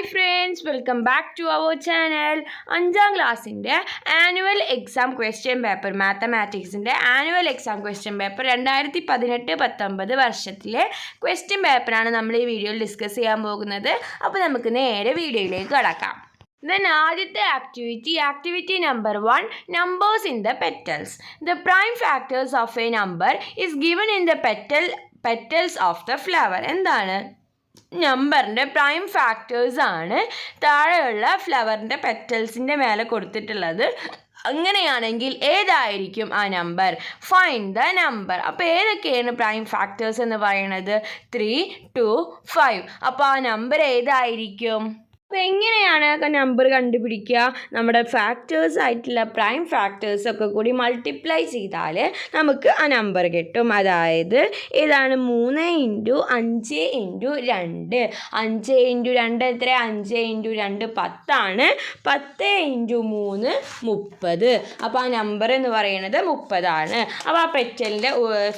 Hi friends, welcome back to our channel. 5ാം ക്ലാസ്സിൻ്റെ annual exam question paper, മാത്തമാറ്റിക്സിൻ്റെ annual exam question paper 2018-19 വർഷത്തിലെ question പേപ്പറാണ് നമ്മൾ ഈ വീഡിയോയിൽ ഡിസ്കസ് ചെയ്യാൻ പോകുന്നത്. അപ്പോൾ നമുക്ക് നേരെ വീഡിയോയിലേക്ക് കടക്കാം. Then ആദ്യത്തെ activity number 1, numbers in the petals. The prime factors of a number is given in the petals of the flower. എന്താണ്? നമ്പറിൻ്റെ പ്രൈം ഫാക്ടേഴ്സ് ആണ് താഴെയുള്ള ഫ്ലവറിൻ്റെ പെറ്റൽസിൻ്റെ മേലെ കൊടുത്തിട്ടുള്ളത്. അങ്ങനെയാണെങ്കിൽ ഏതായിരിക്കും ആ നമ്പർ? Find the number. അപ്പോൾ ഏതൊക്കെയാണ് പ്രൈം ഫാക്ടേഴ്സ് എന്ന് പറയുന്നത്? 3, 2, 5. അപ്പോൾ ആ നമ്പർ ഏതായിരിക്കും? അപ്പോൾ എങ്ങനെയാണ് നമ്പർ കണ്ടുപിടിക്കുക? നമ്മുടെ ഫാക്ടേഴ്സ് ആയിട്ടുള്ള പ്രൈം ഫാക്ടേഴ്സ് ഒക്കെ കൂടി മൾട്ടിപ്ലൈ ചെയ്താൽ നമുക്ക് ആ നമ്പർ കിട്ടും. അതായത് ഏതാണ്? 3 × 5 × 2. 5 × 2 എത്ര? 5 × 2 10 ആണ്. 10 × 3 30. അപ്പോൾ ആ നമ്പർ എന്ന് പറയുന്നത് 30 ആണ്. അപ്പോൾ ആ പെറ്റലിൻ്റെ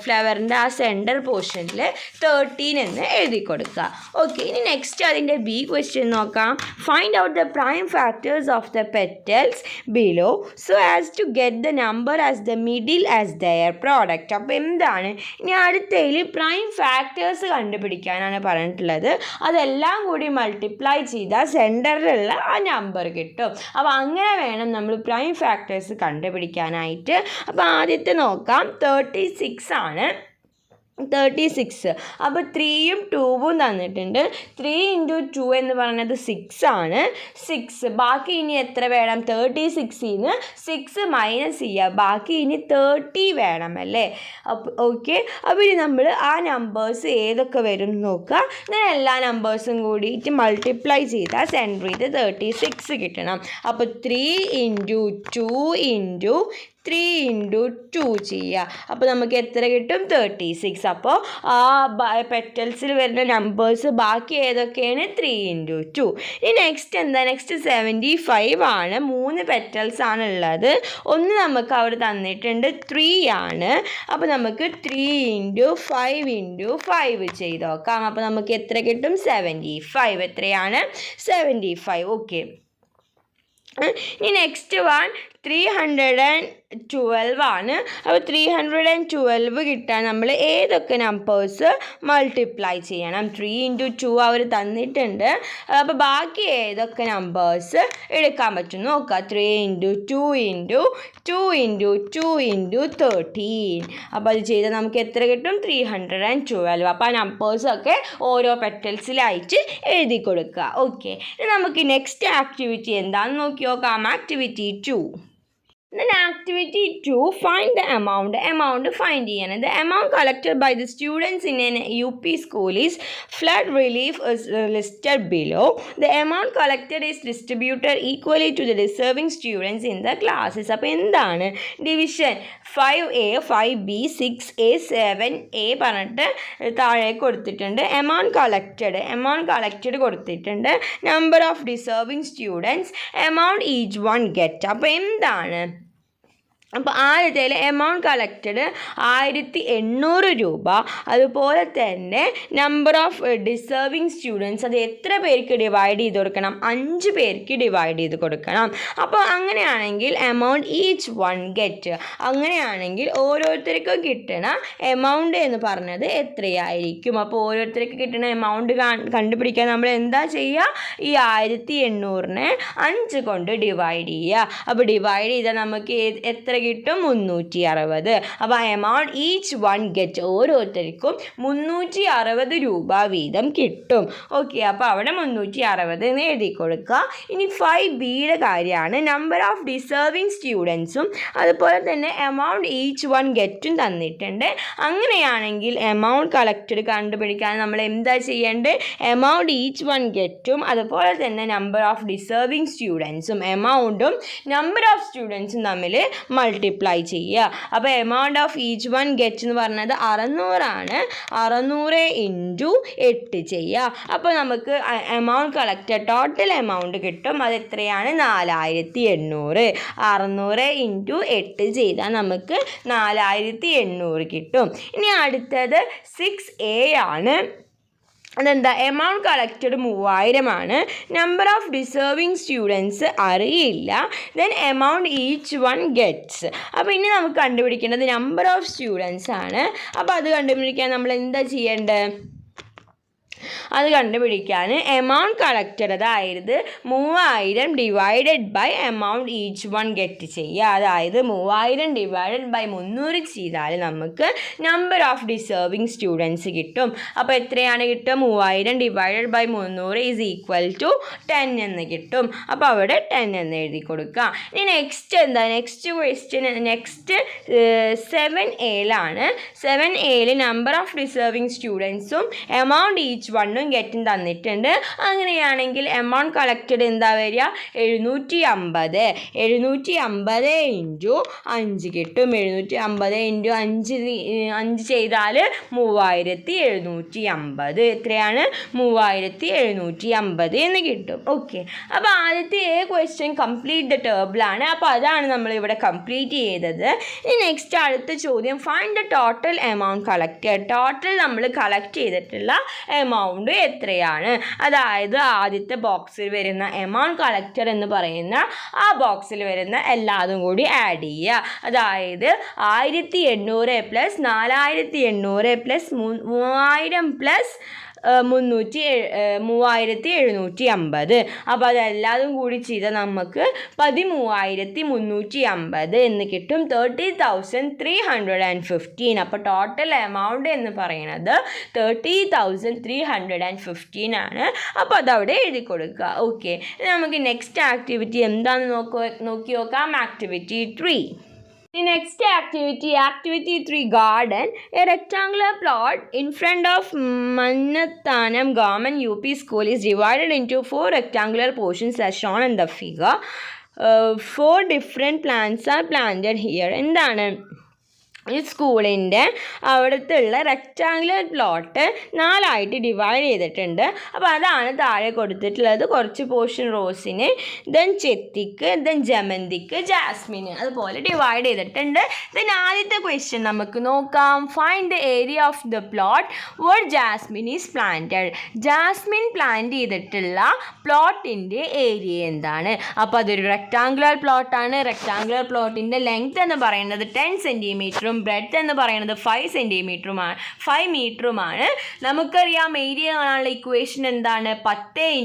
ഫ്ലവറിൻ്റെ ആ സെൻറ്റർ പോർഷനിൽ 13 എന്ന് എഴുതി കൊടുക്കുക. ഓക്കെ, ഇനി നെക്സ്റ്റ് അതിൻ്റെ ബി ക്വസ്റ്റ്യൻ നോക്കാം. Find out the prime factors of the petals below so as to get the number as the middle as their product. അപ്പോൾ എന്താണ് ഇനി അടുത്തതിൽ? പ്രൈം ഫാക്ടേഴ്സ് കണ്ടുപിടിക്കാനാണ് പറഞ്ഞിട്ടുള്ളത്. അതെല്ലാം കൂടി മൾട്ടിപ്ലൈ ചെയ്താൽ സെൻറ്ററിലുള്ള ആ നമ്പർ കിട്ടും. അപ്പോൾ അങ്ങനെ വേണം നമ്മൾ പ്രൈം ഫാക്ടേഴ്സ് കണ്ടുപിടിക്കാനായിട്ട്. അപ്പോൾ ആദ്യത്തെ നോക്കാം. 36 ആണ്. 36. അപ്പോൾ 3ഉം 2ഉം തന്നിട്ടുണ്ട്. 3 × 2 എന്ന് പറയുന്നത് 6 ആണ്. 6 ബാക്കി ഇനി എത്ര വേണം? 36ൽ നിന്ന് 6 മൈനസ് ചെയ്യുക. ബാക്കി ഇനി 30 വേണം അല്ലേ? ഓക്കെ, അപ്പോൾ ഇനി നമ്മൾ ആ നമ്പേഴ്സ് ഏതൊക്കെ വരും നോക്കുക. ഇങ്ങനെ എല്ലാ നമ്പേഴ്സും കൂടിയിട്ട് മൾട്ടിപ്ലൈ ചെയ്താൽ സെൻറ്ററിൽ 36 കിട്ടണം. അപ്പോൾ 3 × 2 × 3 × 2 ചെയ്യുക. അപ്പോൾ നമുക്ക് എത്ര കിട്ടും? 36. അപ്പോൾ ആ പെറ്റൽസിൽ വരുന്ന നമ്പേഴ്സ് ബാക്കി ഏതൊക്കെയാണ്? 3 × 2. ഇനി നെക്സ്റ്റ് എന്താ? നെക്സ്റ്റ് 75 ആണ്. 3 പെറ്റൽസ് ആണ് ഉള്ളത്. ഒന്ന് നമുക്ക് അവിടെ തന്നിട്ടുണ്ട് 3 ആണ്. അപ്പോൾ നമുക്ക് 3 × 5 × 5 ചെയ്ത് നോക്കാം. അപ്പോൾ നമുക്ക് എത്ര കിട്ടും? 75. എത്രയാണ്? 75. ഓക്കെ, ഇനി നെക്സ്റ്റ് 312 ആണ്. അപ്പോൾ 312 കിട്ടാൻ നമ്മൾ ഏതൊക്കെ നമ്പേഴ്സ് മൾട്ടിപ്ലൈ ചെയ്യണം? 3 × 2 അവർ തന്നിട്ടുണ്ട്. അപ്പോൾ ബാക്കി ഏതൊക്കെ നമ്പേഴ്സ് എടുക്കാൻ പറ്റും നോക്കുക. 3 × 2 × 2 × 2 × 13. അപ്പോൾ അത് ചെയ്താൽ നമുക്ക് എത്ര കിട്ടും? 312. അപ്പോൾ ആ നമ്പേഴ്സൊക്കെ ഓരോ പെറ്റൽസിലായിട്ട് എഴുതി കൊടുക്കുക. ഓക്കെ, നമുക്ക് നെക്സ്റ്റ് ആക്ടിവിറ്റി എന്താണെന്ന് നോക്കി നോക്കാം. Activity 2. Then activity 2, find the amount. Amount find ചെയ്യണം. The amount collected by the students in an UP school is flood relief is listed below. The amount collected is distributed equally to the deserving students in the classes. അപ്പോൾ എന്താണ്? Division 5A 5B 6A 7A പറഞ്ഞിട്ട് താഴെ കൊടുത്തിട്ടുണ്ട്. Amount collected കൊടുത്തിട്ടുണ്ട്. Number of deserving students, amount each one get. അപ്പോൾ എന്താണ്? അപ്പോൾ ആദ്യത്തേൽ amount collected 1800 രൂപ. അതുപോലെ തന്നെ നമ്പർ ഓഫ് ഡിസേർവിങ് സ്റ്റുഡൻസ്, അത് എത്ര പേർക്ക് ഡിവൈഡ് ചെയ്ത് കൊടുക്കണം? 5 പേർക്ക് ഡിവൈഡ് ചെയ്ത് കൊടുക്കണം. അപ്പോൾ അങ്ങനെയാണെങ്കിൽ എമൗണ്ട് ഈച്ച് വൺ ഗെറ്റ്, അങ്ങനെയാണെങ്കിൽ ഓരോരുത്തർക്കും കിട്ടണ എമൗണ്ട് എന്ന് പറഞ്ഞത് എത്രയായിരിക്കും? അപ്പോൾ ഓരോരുത്തർക്ക് കിട്ടുന്ന എമൗണ്ട് കണ്ടുപിടിക്കാൻ നമ്മൾ എന്താ ചെയ്യുക? ഈ 1800നെ 5 കൊണ്ട് ഡിവൈഡ് ചെയ്യുക. അപ്പോൾ ഡിവൈഡ് ചെയ്താൽ നമുക്ക് എത്ര കിട്ടും? 360. അപ്പോൾ എമൗണ്ട് ഈച്ച് വൺ ഗെറ്റ്, ഓരോരുത്തർക്കും 360 രൂപ വീതം കിട്ടും. ഓക്കെ, അപ്പോൾ അവിടെ 360 എന്ന് എഴുതി കൊടുക്കുക. ഇനി 5Bയുടെ കാര്യമാണ്. നമ്പർ ഓഫ് ഡിസേർവിങ് സ്റ്റുഡൻസും അതുപോലെ തന്നെ എമൗണ്ട് ഈച്ച് വൺ ഗെറ്റും തന്നിട്ടുണ്ട്. അങ്ങനെയാണെങ്കിൽ എമൗണ്ട് കളക്റ്റഡ് കണ്ടുപിടിക്കാൻ നമ്മൾ എന്താ ചെയ്യേണ്ടത്? എമൗണ്ട് ഈച്ച് വൺ ഗെറ്റും അതുപോലെ തന്നെ നമ്പർ ഓഫ് ഡിസേർവിങ് സ്റ്റുഡൻസും എമൗണ്ടും നമ്പർ ഓഫ് സ്റ്റുഡൻസും തമ്മിൽ മൾട്ടിപ്ലൈ ചെയ്യുക. അപ്പോൾ amount of each one get എന്ന് പറഞ്ഞത് 600 ആണ്. 600 × 8 ചെയ്യുക. അപ്പോൾ നമുക്ക് എമൗണ്ട് കളക്റ്റഡ് ടോട്ടൽ എമൗണ്ട് കിട്ടും. അത് എത്രയാണ്? 4800. 600 × 8 ചെയ്താൽ നമുക്ക് 4800 കിട്ടും. ഇനി അടുത്തത് 6A ആണ്. അതെന്താ, amount collected 3000 number of deserving students അറിയില്ല, then amount each one gets. അപ്പോൾ ഇനി നമുക്ക് കണ്ടുപിടിക്കേണ്ടത് നമ്പർ ഓഫ് സ്റ്റുഡൻസ് ആണ്. അപ്പോൾ അത് കണ്ടുപിടിക്കാൻ നമ്മൾ എന്താ ചെയ്യേണ്ടത്? അത് കണ്ടുപിടിക്കാൻ എമൗണ്ട് കളക്റ്റഡ്, അതായത് 3000 divided by amount each one get ചെയ്യുക. അതായത് 3000 ഡിവൈഡഡ് ബൈ 300 ചെയ്താൽ നമുക്ക് നമ്പർ ഓഫ് ഡിസേർവിങ് സ്റ്റുഡൻസ് കിട്ടും. അപ്പോൾ എത്രയാണ് കിട്ടുക? 3000 divided by 300 is equal to 10 എന്ന് കിട്ടും. അപ്പോൾ അവിടെ 10 എന്ന് എഴുതി കൊടുക്കുക. ഇനി നെക്സ്റ്റ് എന്താ, next question next 7A 7A number of deserving സ്റ്റുഡൻസും എമൗണ്ട് ഈച്ച് വണ്ണും ഗെറ്റും തന്നിട്ടുണ്ട്. അങ്ങനെയാണെങ്കിൽ എമൗണ്ട് കളക്റ്റഡ് എന്താ വരിക? 750. 750 ഇൻറ്റു 5 കിട്ടും. 750 ഇൻറ്റു 5 ചെയ്താൽ 3750. എത്രയാണ്? 3750 എന്ന് കിട്ടും. ഓക്കെ, അപ്പോൾ ആദ്യത്തെ ക്വസ്റ്റ്യൻ കംപ്ലീറ്റ് ദ ടേബിളാണ്. അപ്പോൾ അതാണ് നമ്മളിവിടെ കംപ്ലീറ്റ് ചെയ്തത്. ഇനി നെക്സ്റ്റ് അടുത്ത ചോദ്യം, find the total amount collected. Total നമ്മൾ കളക്ട് ചെയ്തിട്ടുള്ള എമൗണ്ട് എത്രയാണ്? അതായത് ആദ്യത്തെ ബോക്സിൽ വരുന്ന എമൗണ്ട് കളക്റ്റഡ് എന്ന് പറയുന്ന ആ ബോക്സിൽ വരുന്ന എല്ലാതും കൂടി ആഡ് ചെയ്യുക. അതായത് 1800 പ്ലസ് 4800 പ്ലസ് 3000 പ്ലസ് 3750. അപ്പോൾ അതെല്ലാതും കൂടി ചെയ്താൽ നമുക്ക് 13350 എന്ന് കിട്ടും. 30,315. അപ്പോൾ ടോട്ടൽ എമൗണ്ട് എന്ന് പറയുന്നത് 30,315 ആണ്. അപ്പോൾ അതവിടെ എഴുതി കൊടുക്കുക. ഓക്കെ, നമുക്ക് നെക്സ്റ്റ് ആക്ടിവിറ്റി എന്താണെന്ന് നോക്കി നോക്കാം. Activity 3. The next activity 3, garden. A rectangular plot in front of Mannathanam Government UP School is divided into 4 rectangular portions as shown in the figure. 4 different plants are planted here. എന്താണ് ഈ സ്കൂളിൻ്റെ അവിടുത്തെ rectangular plot 4ആയിട്ട് divide ചെയ്തിട്ടുണ്ട്. അപ്പോൾ അതാണ് താഴെ കൊടുത്തിട്ടുള്ളത്. കുറച്ച് പോർഷൻ റോസിന്, ദെൻ ചെത്തിക്ക്, ദെൻ ജമന്തിക്ക്, ജാസ്മിന്, അതുപോലെ ഡിവൈഡ് ചെയ്തിട്ടുണ്ട്. ദെൻ ആദ്യത്തെ ക്വസ്റ്റ്യൻ നമുക്ക് നോക്കാം. Find the area of the plot where jasmine is planted. Jasmine plant ചെയ്തിട്ടുള്ള പ്ലോട്ടിൻ്റെ ഏരിയ എന്താണ്? അപ്പോൾ അതൊരു റെക്റ്റാങ്കുലർ പ്ലോട്ടാണ്. റെക്റ്റാങ്കുലർ പ്ലോട്ടിൻ്റെ ലെങ്ത് എന്ന് പറയുന്നത് 10 സെൻറ്റിമീറ്ററും ബ്രെഡ്ത്ത് എന്ന് പറയുന്നത് 5 സെൻറ്റിമീറ്ററുമാണ്, 5 മീറ്ററുമാണ്. നമുക്കറിയാം ഏരിയ കാണാനുള്ള ഇക്വേഷൻ എന്താണ്? 10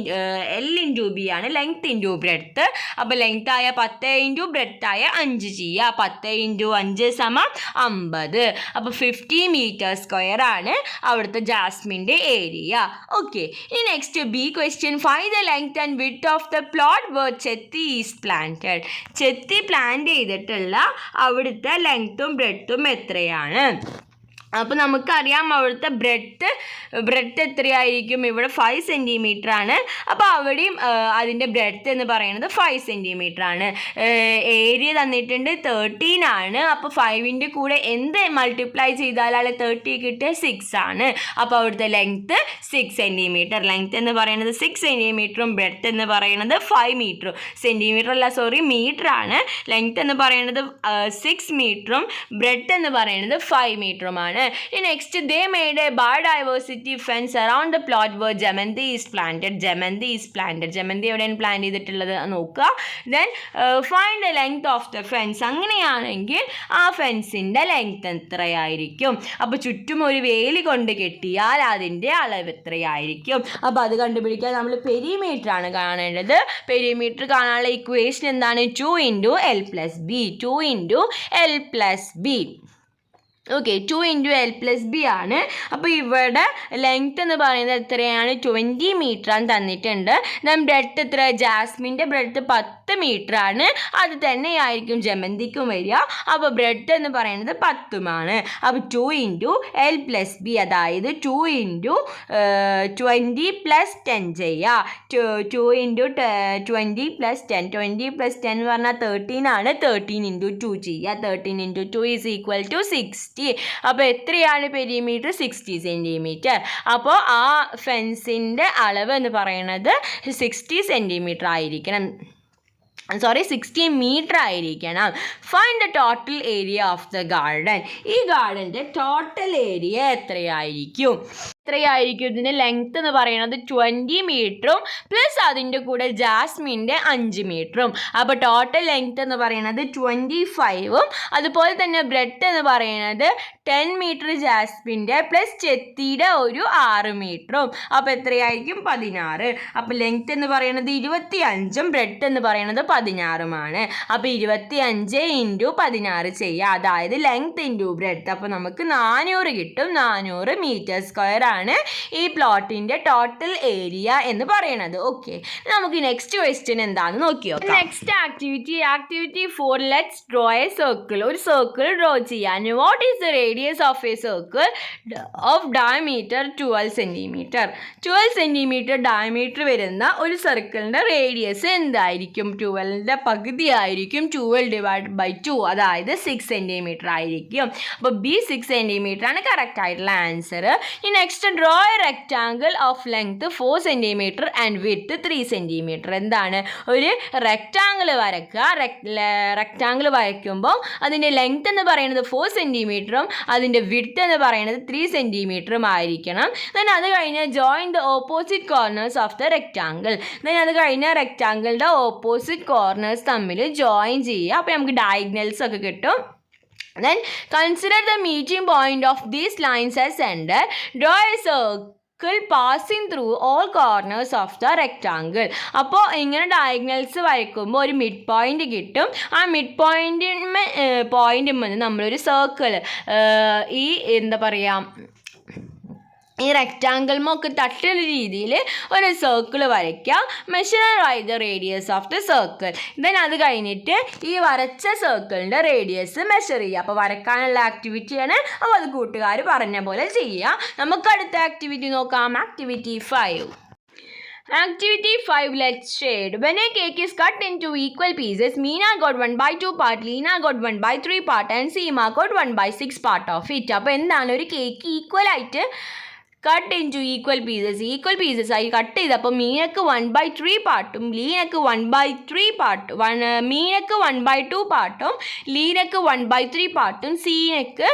L ഇൻറ്റു ബി ആണ്, ലെങ്ത് ഇൻറ്റു ബ്രെഡ്ത്ത്. അപ്പോൾ ലെങ്ത് ആയ 10 ഇൻറ്റു ബ്രെഡ്ത്ത് ആയ 5 ചെയ്യുക. 10 ഇൻറ്റു 5 സമം 50. അപ്പോൾ 50 മീറ്റർ സ്ക്വയർ ആണ് അവിടുത്തെ ജാസ്മിൻ്റെ ഏരിയ. ഓക്കെ, ഇനി next B question. Find the length and width of the plot where ചെത്തി ഈസ് പ്ലാന്റഡ്. ചെത്തി പ്ലാന്റ് ചെയ്തിട്ടുള്ള അവിടുത്തെ ലെങ്ത്തും ബ്രെഡ്ത്തും എത്രയാണ്? അപ്പോൾ നമുക്കറിയാം അവിടുത്തെ ബ്രെഡ്ത്ത് എത്രയായിരിക്കും? ഇവിടെ 5 സെൻറ്റിമീറ്റർ ആണ്. അപ്പോൾ അവിടെയും അതിൻ്റെ ബ്രെഡ്ത്ത് എന്ന് പറയുന്നത് 5 സെൻറ്റിമീറ്റർ ആണ്. ഏരിയ തന്നിട്ടുണ്ട് 13 ആണ്. അപ്പോൾ 5ൻ്റെ കൂടെ എന്ത് മൾട്ടിപ്ലൈ ചെയ്താലാണ് 30 കിട്ടുക? 6 ആണ്. അപ്പോൾ അവിടുത്തെ ലെങ്ത്ത് 6 സെൻറ്റിമീറ്റർ. ലെങ്ത്ത് എന്ന് പറയുന്നത് 6 സെൻറ്റിമീറ്ററും ബ്രെഡ്ത്ത് എന്ന് പറയുന്നത് 5 മീറ്ററും. സെൻറ്റിമീറ്റർ അല്ല, സോറി, മീറ്റർ ആണ്. ലെങ്ത്ത് എന്ന് പറയുന്നത് 6 മീറ്ററും ബ്രെഡ്ത്ത് എന്ന് പറയുന്നത് 5 മീറ്ററുമാണ്. Next, they made a biodiversity fence around the plot where Jamanthi is planted. Jamanthi എവിടെയാണ് പ്ലാന്റ് ചെയ്തിട്ടുള്ളത് നോക്കുക. Then find the length of the fence. അങ്ങനെയാണെങ്കിൽ ആ ഫെൻസിൻ്റെ ലെങ്ത് എത്രയായിരിക്കും? അപ്പോൾ ചുറ്റും ഒരു വേലി കൊണ്ട് കെട്ടിയാൽ അതിൻ്റെ അളവ് എത്രയായിരിക്കും? അപ്പോൾ അത് കണ്ടുപിടിക്കാൻ നമ്മൾ പെരിമീറ്റർ ആണ് കാണേണ്ടത്. പെരിമീറ്റർ കാണാനുള്ള ഇക്വേഷൻ എന്താണ്? 2 × L + B. 2 × L + B. Okay, 2 × L + B ആണ്. അപ്പോൾ ഇവിടെ ലെങ്ത് എന്ന് പറയുന്നത് എത്രയാണ്? 20 മീറ്ററാണ് തന്നിട്ടുണ്ട്. ദെൻ ബ്രെഡ്ത്ത് എത്ര? ജാസ്മിൻ്റെ ബ്രെഡ്ത്ത് 10 മീറ്ററാണ്. അത് തന്നെയായിരിക്കും ജമന്തിക്കും വരിക. അപ്പോൾ ബ്രെഡ്ത്ത് എന്ന് പറയുന്നത് 10ഉമാണ്. അപ്പോൾ 2 × L + B, അതായത് 2 × 20 + 10 ചെയ്യുക. 2 × 20 + 10. 20 + 10 എന്ന് പറഞ്ഞാൽ 13 ആണ്. 13 × 2 ചെയ്യുക. 13 × 2 ഈസ് ഈക്വൽ ടു 60. അപ്പോൾ എത്രയാണ് പെരിമീറ്റർ? 60 സെൻറ്റിമീറ്റർ. അപ്പോൾ ആ ഫെൻസിൻ്റെ അളവ് എന്ന് പറയുന്നത് 60 സെൻറ്റിമീറ്റർ ആയിരിക്കണം. 60 മീറ്റർ ആയിരിക്കണം. Find the total area of the garden. ഈ ഗാർഡൻ്റെ ടോട്ടൽ ഏരിയ എത്രയായിരിക്കും? എത്രയായിരിക്കും? ഇതിൻ്റെ ലെങ്ത് എന്ന് പറയുന്നത് 20 മീറ്ററും പ്ലസ് അതിൻ്റെ കൂടെ ജാസ്മിൻ്റെ 5 മീറ്ററും. അപ്പോൾ ടോട്ടൽ ലെങ്ത് എന്ന് പറയുന്നത് 25ഉം അതുപോലെ തന്നെ ബ്രെഡ്ത്ത് എന്ന് പറയുന്നത് 10 മീറ്റർ ജാസ്മിൻ്റെ പ്ലസ് ചെത്തിയുടെ ഒരു 6 മീറ്ററും. അപ്പോൾ എത്രയായിരിക്കും? 16. അപ്പോൾ ലെങ്ത് എന്ന് പറയുന്നത് 25ഉം ബ്രെഡ്ത്ത് എന്ന് പറയുന്നത് 16ഉമാണ്. അപ്പോൾ 25 × 16 ചെയ്യുക, അതായത് ലെങ്ത് ഇൻറ്റു ബ്രെഡ്ത്ത്. അപ്പോൾ നമുക്ക് 400 കിട്ടും. 400 മീറ്റർ സ്ക്വയർ ആണ് ഈ പ്ലോട്ടിൻ്റെ ടോട്ടൽ ഏരിയ എന്ന് പറയുന്നത്. ഓക്കെ, നമുക്ക് നെക്സ്റ്റ് ക്വസ്റ്റ്യൻ എന്താണെന്ന് നോക്കിയോ. Next activity 4, let's draw A circle. ഒരു സർക്കിൾ ഡ്രോ ചെയ്യാൻ. What is the radius of A circle of diameter 12 centimetre? 12 centimetre diameter വരുന്ന ഒരു സർക്കിളിൻ്റെ റേഡിയസ് എന്തായിരിക്കും? 12ൻ്റെ പകുതി ആയിരിക്കും 12/2, അതായത് 6 സെൻറ്റിമീറ്റർ ആയിരിക്കും. അപ്പോൾ B 6 സെൻറ്റിമീറ്റർ ആണ് കറക്റ്റ് ആയിട്ടുള്ള ആൻസർ. ഈ next draw A rectangle of length 4 centimetre and width 3 centimetre. എന്താണ്? ഒരു റെക്റ്റാങ്കിൾ വരയ്ക്കുക. റെക്റ്റാങ്കിൾ വരയ്ക്കുമ്പോൾ അതിൻ്റെ ലെങ്ത് എന്ന് പറയുന്നത് 4 സെൻറ്റിമീറ്ററും അതിൻ്റെ വിഡ്ത്ത് എന്ന് പറയുന്നത് 3 സെൻറ്റിമീറ്ററും ആയിരിക്കണം. ദെൻ അത് കഴിഞ്ഞ് join the opposite corners of the rectangle. Then അത് കഴിഞ്ഞ് റെക്റ്റാങ്കിളിൻ്റെ ഓപ്പോസിറ്റ് കോർണേഴ്സ് തമ്മിൽ ജോയിൻ ചെയ്യുക. അപ്പോൾ നമുക്ക് ഡയഗണൽസ് ഒക്കെ കിട്ടും. Then consider the meeting point of these lines as center. Draw a circle passing through all corners of the rectangle. അപ്പോൾ ഇങ്ങനെ ഡയഗണൽസ് വരയ്ക്കുമ്പോൾ ഒരു മിഡ് പോയിന്റ് കിട്ടും. ആ മിഡ് പോയിന്റിൽ നമ്മളൊരു സർക്കിൾ ഈ എന്താ പറയുക ഈ റെക്റ്റാങ്കിൾമൊക്കെ തട്ടുന്ന രീതിയിൽ ഒരു സർക്കിൾ വരയ്ക്കുക. Measure by the radius of the circle. Then അത് കഴിഞ്ഞിട്ട് ഈ വരച്ച സർക്കിളിൻ്റെ റേഡിയസ് മെഷർ ചെയ്യുക. അപ്പോൾ വരക്കാനുള്ള ആക്ടിവിറ്റിയാണ്. അപ്പോൾ അത് കൂട്ടുകാർ പറഞ്ഞ പോലെ ചെയ്യുക. നമുക്ക് അടുത്ത ആക്ടിവിറ്റി നോക്കാം. Activity 5. Activity 5, let's shade. When a cake is cut into equal pieces, Meena got 1/2 part, Leena got 1/3 part and Seema got 1/6 part of it. അപ്പോൾ എന്താണ്? ഒരു കേക്ക് ഈക്വൽ ആയിട്ട് cut in two equal pieces ആയി cut ചെയ്തപ്പോൾ മീനക്ക് 1/3 പാർട്ടും ലീനക്ക് 1/3 പാർട്ടും മീനക്ക് 1/2 പാർട്ടും ലീനക്ക് 1/3 പാർട്ടും സീനക്ക്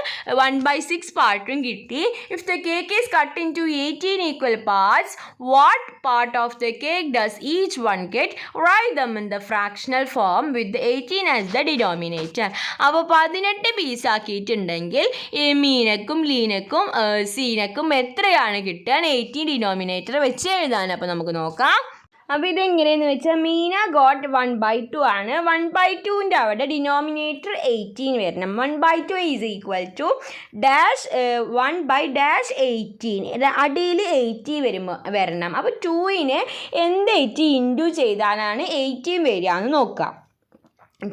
1/6 പാർട്ടും കിട്ടി. If the cake is cut into 18 equal parts, what part of the cake does each one get? Write them in the fractional form with 18 as the denominator. അപ്പോൾ 18 പീസാക്കിയിട്ടുണ്ടെങ്കിൽ മീനക്കും ലീനക്കും സീനക്കും എത്രയാണ് കിട്ടുക? 18 ഡിനോമിനേറ്റർ വെച്ച് എഴുതാൻ. അപ്പോൾ നമുക്ക് നോക്കാം. അപ്പോൾ ഇതെങ്ങനെയെന്ന് വെച്ചാൽ മീന ഗോട്ട് 1/2 ആണ്. 1/2ൻ്റെ അവിടെ ഡിനോമിനേറ്റർ 18 വരണം. 1/2 ഈസ് ഈക്വൽ ടു ഡാഷ് 1/-18. അടിയിൽ 80 വരണം. അപ്പോൾ 2നെ എന്ത് 80 ഇൻറ്റു ചെയ്താലാണ് 18 വരിക എന്ന് നോക്കാം.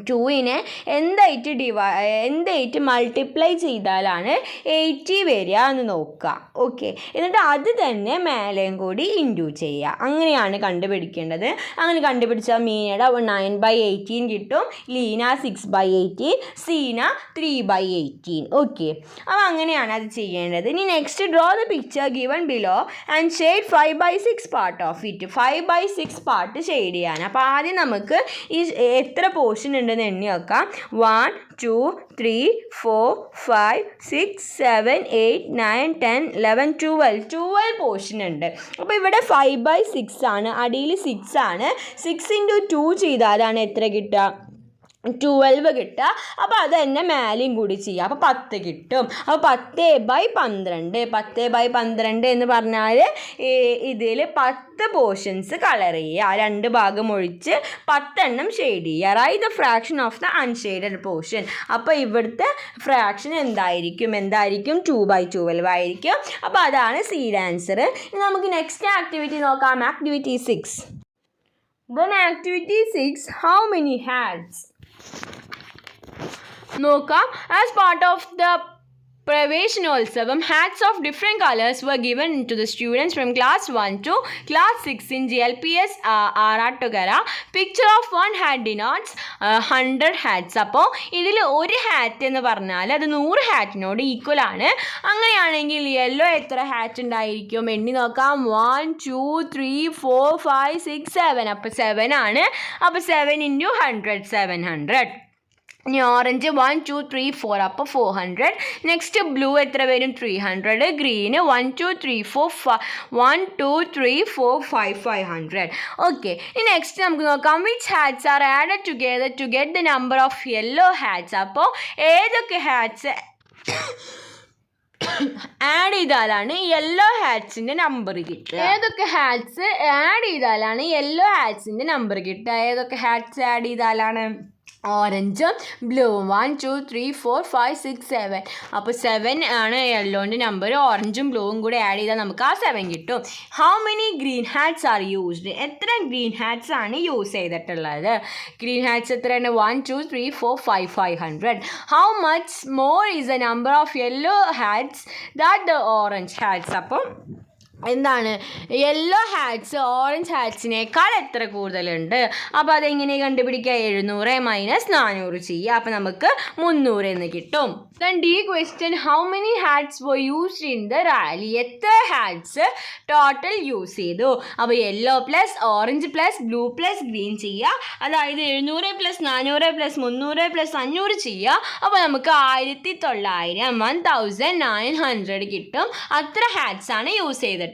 2നെ എന്തായിട്ട് മൾട്ടിപ്ലൈ ചെയ്താലാണ് 80 വരിക എന്ന് നോക്കുക. ഓക്കെ, എന്നിട്ട് അത് തന്നെ മേലെയും കൂടി ഇൻറ്റു ചെയ്യുക. അങ്ങനെയാണ് കണ്ടുപിടിക്കേണ്ടത്. അങ്ങനെ കണ്ടുപിടിച്ചാൽ മീനയുടെ 9/18 കിട്ടും, ലീന 6/18, സീന 3/18. ഓക്കെ, അപ്പോൾ അങ്ങനെയാണ് അത് ചെയ്യേണ്ടത്. ഇനി next draw the picture given below and shade 5/6 part of it. 5/6 part shade ചെയ്യാൻ. അപ്പോൾ ആദ്യം നമുക്ക് ഈ എത്ര പോർഷൻ ഉണ്ടെന്ന് എണ്ണി വെക്കാം. 1 2 3 4 5 6 7 8 9 10 11 12 പോർഷൻ ഉണ്ട്. അപ്പോൾ ഇവിടെ 5/6 ആണ്, അടിയിൽ 6 ആണ്. 6 × 2 ചെയ്താലാണ് എത്ര കിട്ടുക? 12 കിട്ടുക. അപ്പോൾ അത് തന്നെ മേലെയും കൂടി ചെയ്യുക. അപ്പോൾ 10 കിട്ടും. അപ്പോൾ 10/12. 10/12 എന്ന് പറഞ്ഞാൽ ഇതിൽ 10 പോർഷൻസ് കളർ ചെയ്യുക. 2 ഭാഗം ഒഴിച്ച് 10 ഷെയ്ഡ് ചെയ്യുക. Write the fraction of the unshaded portion. അപ്പോൾ ഇവിടുത്തെ ഫ്രാക്ഷൻ എന്തായിരിക്കും? 2/12 ആയിരിക്കും. അപ്പോൾ അതാണ് സീഡ് ആൻസർ. ഇനി നമുക്ക് നെക്സ്റ്റ് ആക്ടിവിറ്റി നോക്കാം. Activity 6. Then activity 6, how many hats? നോക്കാം. ആസ് പാർട്ട് ഓഫ് ദ പ്രവേശനോത്സവം hats of different colors were given to the students from class 1 to class 6 in GLPS Arattukara. Picture of one hat denotes 100 hats. അപ്പോൾ ഇതിൽ ഒരു hat എന്ന് പറഞ്ഞാൽ അത് 100 ഹാറ്റിനോട് equal ആണ്. അങ്ങനെയാണെങ്കിൽ യെല്ലോ എത്ര ഹാറ്റ് ഉണ്ടായിരിക്കും? എണ്ണി നോക്കാം. 1 2 3 4 5 6 7. അപ്പോൾ 7 ആണ്. അപ്പോൾ 7 × 100 700. ഇനി ഓറഞ്ച് 1 2 3 4 അപ്പോൾ 400. നെക്സ്റ്റ് ബ്ലൂ എത്ര വരും 300. ഗ്രീന് 1 2 3 4 1 2 3 4 5 500. ഓക്കെ, ഇനി നെക്സ്റ്റ് നമുക്ക് നോക്കാം which hats are added together to get the number of yellow hats. അപ്പോൾ ഏതൊക്കെ ഹാറ്റ്സ് ആഡ് ചെയ്താലാണ് യെല്ലോ ഹാറ്റ്സിൻ്റെ നമ്പർ കിട്ടുക? ഏതൊക്കെ ഹാറ്റ്സ് ആഡ് ചെയ്താലാണ് യെല്ലോ ഹാറ്റ്സിൻ്റെ നമ്പർ കിട്ടുക? ഏതൊക്കെ ഹാറ്റ്സ് ആഡ് ചെയ്താലാണ്? ഓറഞ്ചും ബ്ലൂവും 1 2 3 4 5 6 7. അപ്പോൾ 7 ആണ് യെല്ലോൻ്റെ നമ്പർ. ഓറഞ്ചും ബ്ലൂവും കൂടെ ആഡ് ചെയ്താൽ നമുക്ക് ആ 7 കിട്ടും. How many green hats are used? എത്ര ഗ്രീൻ ഹാറ്റ്സ് ആണ് യൂസ് ചെയ്തിട്ടുള്ളത്? ഗ്രീൻ ഹാറ്റ്സ് എത്രയാണ്? 1 2 3 4 5 500. How much more is the number of yellow hats that the orange hats? അപ്പം എന്താണ് യെല്ലോ ഹാറ്റ്സ് ഓറഞ്ച് ഹാറ്റ്സിനേക്കാൾ എത്ര കൂടുതലുണ്ട്? അപ്പോൾ അതെങ്ങനെ കണ്ടുപിടിക്കുക? 700 - 400 ചെയ്യുക. അപ്പോൾ നമുക്ക് 300 എന്ന് കിട്ടും. Then D question, how many hats were used in the rally? എത്ര ഹാറ്റ്സ് ടോട്ടൽ യൂസ് ചെയ്തു? അപ്പോൾ yellow plus orange plus blue plus green ചെയ്യുക. അതായത് 700 + 400 + 300 + 500 ചെയ്യുക. അപ്പോൾ നമുക്ക് 1900 കിട്ടും. അത്ര ഹാറ്റ്സ് ആണ് യൂസ് ചെയ്തിട്ടുള്ളത്.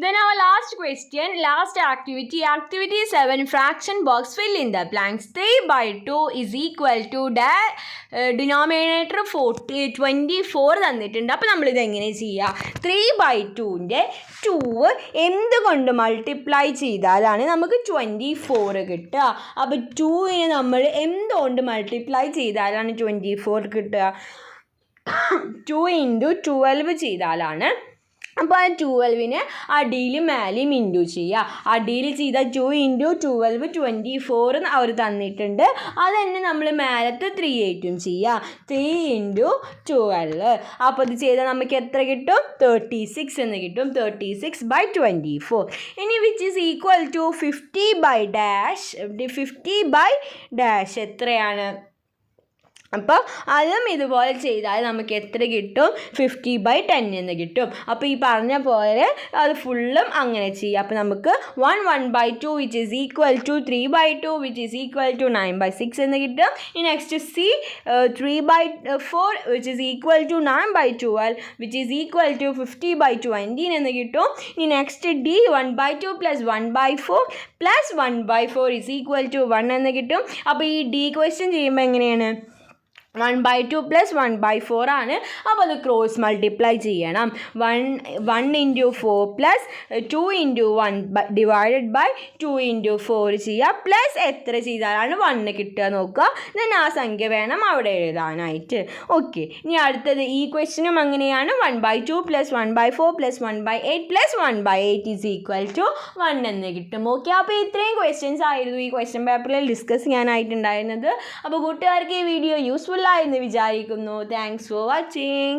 Then our last question, last activity 7, fraction box, fill in the blanks. 3/2 is equal to denominator 24 തന്നിട്ടുണ്ട്. അപ്പോൾ നമ്മളിത് എങ്ങനെ ചെയ്യുക? 3/2ൻ്റെ 2 എന്തുകൊണ്ട് മൾട്ടിപ്ലൈ ചെയ്താലാണ് നമുക്ക് 24 കിട്ടുക? അപ്പോൾ 2നെ നമ്മൾ എന്തുകൊണ്ട് മൾട്ടിപ്ലൈ ചെയ്താലാണ് 24 കിട്ടുക? 2 × 12 ചെയ്താലാണ്. അപ്പോൾ ആ 12നെ അടിയിലും മേലെയും ഇൻറ്റു ചെയ്യുക. അടിയിൽ ചെയ്താൽ 2 × 12 24 അവർ തന്നിട്ടുണ്ട്. അത് തന്നെ നമ്മൾ മേലത്തെ 3/8 ചെയ്യുക. 3 × 12. അപ്പോൾ ഇത് ചെയ്താൽ നമുക്ക് എത്ര കിട്ടും? 36 എന്ന് കിട്ടും. 36/24. ഇനി വിച്ച് ഈസ് ഈക്വൽ ടു 50/- എത്രയാണ്? അപ്പോൾ അതും ഇതുപോലെ ചെയ്താൽ നമുക്ക് എത്ര കിട്ടും? 50/10 എന്ന് കിട്ടും. അപ്പോൾ ഈ പറഞ്ഞ പോലെ അത് ഫുള്ളും അങ്ങനെ ചെയ്യുക. അപ്പോൾ നമുക്ക് 1/2 which is equal to 3/2 which is equal to 9/6 എന്ന് കിട്ടും. ഈ next C 3/4 which is equal to 9/12 which is equal to 50/20 എന്ന് കിട്ടും. ഈ next D 1/2 + 1/4 + 1/4 is equal to 1 എന്ന് കിട്ടും. അപ്പോൾ ഈ ഡി ക്വസ്റ്റ്യൻ ചെയ്യുമ്പോൾ എങ്ങനെയാണ്? 1/2 + 1/4 ആണ്. അപ്പോൾ അത് ക്രോസ് മൾട്ടിപ്ലൈ ചെയ്യണം. 1 × 4 + 2 × 1 ഡിവൈഡഡ് ബൈ 2 × 4 ചെയ്യുക. പ്ലസ് എത്ര ചെയ്താലാണ് 1 കിട്ടുക നോക്കുക. ദെൻ ആ സംഖ്യ വേണം അവിടെ എഴുതാനായിട്ട്. ഓക്കെ, ഇനി അടുത്തത് ഈ ക്വസ്റ്റ്യനും അങ്ങനെയാണ്. 1/2 + 1/4 + 1/8 + 1/8 is equal to 1 എന്ന് കിട്ടും. ഓക്കെ, അപ്പോൾ ഇത്രയും ക്വസ്റ്റ്യൻസ് ആയിരുന്നു ഈ ക്വസ്റ്റ്യൻ പേപ്പറിൽ ഡിസ്കസ് ചെയ്യാനായിട്ടുണ്ടായിരുന്നത്. അപ്പോൾ കൂട്ടുകാർക്ക് ഈ വീഡിയോ യൂസ്ഫുൾ ആയെന്ന് വിചാരിക്കുന്നു. Thanks for watching.